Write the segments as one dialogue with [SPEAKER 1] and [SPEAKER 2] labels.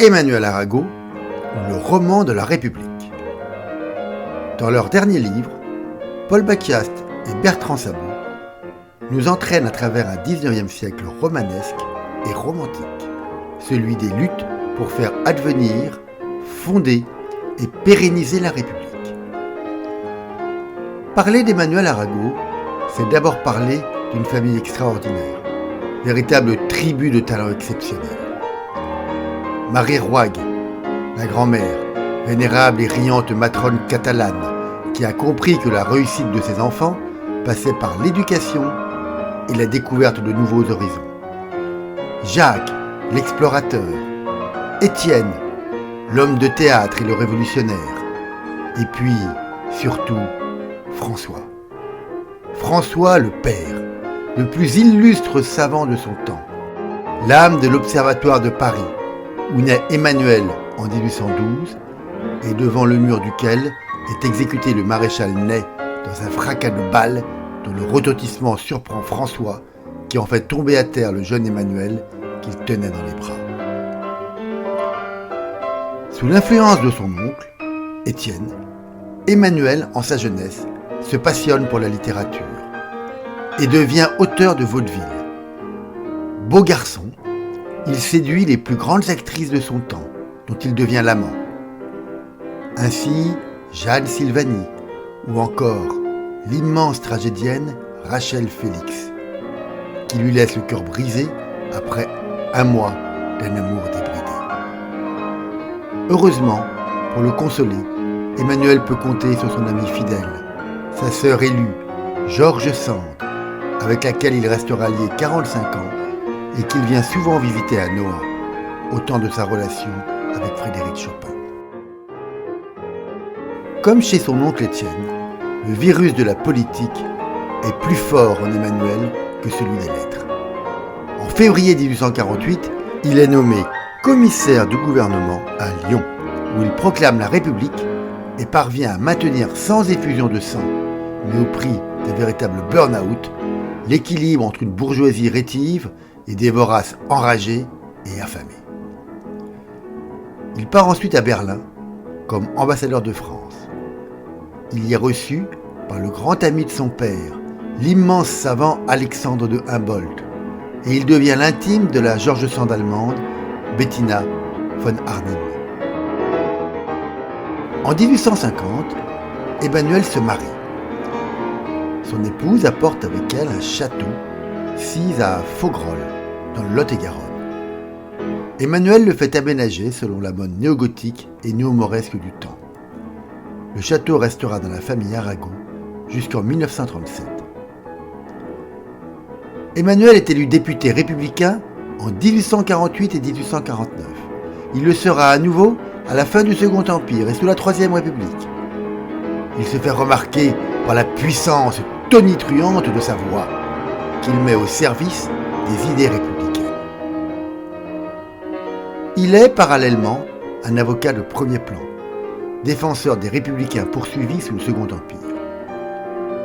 [SPEAKER 1] Emmanuel Arago ou le roman de la République. Dans leur dernier livre, Paul Bacquiast et Bertrand Sabot nous entraînent à travers un 19e siècle romanesque et romantique, celui des luttes pour faire advenir, fonder et pérenniser la République. Parler d'Emmanuel Arago, c'est d'abord parler d'une famille extraordinaire, véritable tribu de talents exceptionnels. Marie Rouague, la grand-mère, vénérable et riante matrone catalane, qui a compris que la réussite de ses enfants passait par l'éducation et la découverte de nouveaux horizons. Jacques, l'explorateur. Étienne, l'homme de théâtre et le révolutionnaire. Et puis, surtout, François. François le père, le plus illustre savant de son temps. L'âme de l'Observatoire de Paris, où naît Emmanuel en 1812, et devant le mur duquel est exécuté le maréchal Ney dans un fracas de balles dont le retentissement surprend François, qui en fait tomber à terre le jeune Emmanuel qu'il tenait dans les bras. Sous l'influence de son oncle, Étienne, Emmanuel, en sa jeunesse, se passionne pour la littérature et devient auteur de vaudeville. Beau garçon, il séduit les plus grandes actrices de son temps, dont il devient l'amant. Ainsi, Jeanne Silvani, ou encore l'immense tragédienne Rachel Félix, qui lui laisse le cœur brisé après un mois d'un amour débridé. Heureusement, pour le consoler, Emmanuel peut compter sur son ami fidèle, sa sœur élue, George Sand, avec laquelle il restera lié 45 ans et qu'il vient souvent visiter à Nohant, au temps de sa relation avec Frédéric Chopin. Comme chez son oncle Étienne, le virus de la politique est plus fort en Emmanuel que celui des lettres. En février 1848, il est nommé commissaire du gouvernement à Lyon, où il proclame la République et parvient à maintenir sans effusion de sang, mais au prix d'un véritable burn-out, l'équilibre entre une bourgeoisie rétive et des voraces enragés et affamés. Il part ensuite à Berlin comme ambassadeur de France. Il y est reçu par le grand ami de son père, l'immense savant Alexandre de Humboldt, et il devient l'intime de la George Sand allemande, Bettina von Arnim. En 1850, Emmanuel se marie. Son épouse apporte avec elle un château sis à Faugrolles, dans le Lot-et-Garonne. Emmanuel le fait aménager selon la mode néo-gothique et néo-mauresque du temps. Le château restera dans la famille Arago jusqu'en 1937. Emmanuel est élu député républicain en 1848 et 1849. Il le sera à nouveau à la fin du Second Empire et sous la Troisième République. Il se fait remarquer par la puissance tonitruante de sa voix, qu'il met au service des idées républicaines. Il est parallèlement un avocat de premier plan, défenseur des républicains poursuivis sous le Second Empire.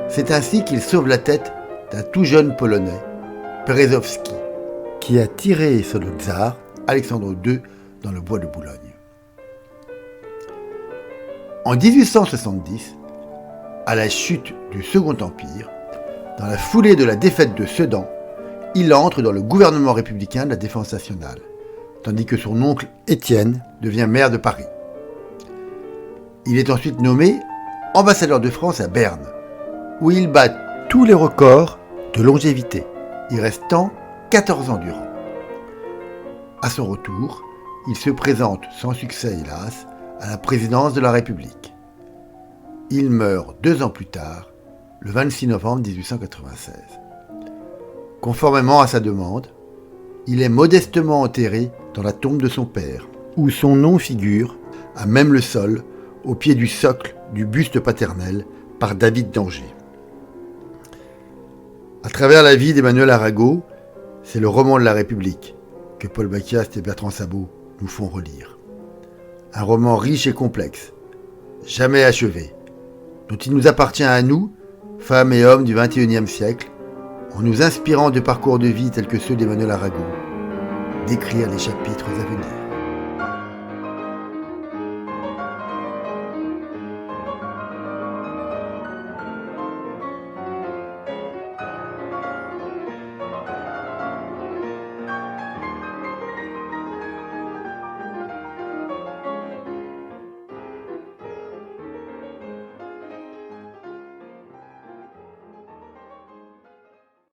[SPEAKER 1] C'est ainsi qu'il sauve la tête d'un tout jeune Polonais, Berezowski, qui a tiré sur le tsar Alexandre II dans le bois de Boulogne. En 1870, à la chute du Second Empire, dans la foulée de la défaite de Sedan, il entre dans le gouvernement républicain de la Défense nationale, tandis que son oncle Étienne devient maire de Paris. Il est ensuite nommé ambassadeur de France à Berne, où il bat tous les records de longévité, y restant 14 ans durant. À son retour, il se présente, sans succès hélas, à la présidence de la République. Il meurt 2 ans plus tard, le 26 novembre 1896. Conformément à sa demande, il est modestement enterré dans la tombe de son père, où son nom figure, à même le sol, au pied du socle du buste paternel par David d'Angers. À travers la vie d'Emmanuel Arago, c'est le roman de la République que Paul Bacquiast et Bertrand Sabot nous font relire. Un roman riche et complexe, jamais achevé, dont il nous appartient à nous, femmes et hommes du XXIe siècle, en nous inspirant de parcours de vie tels que ceux d'Emmanuel Arago, d'écrire les chapitres à venir.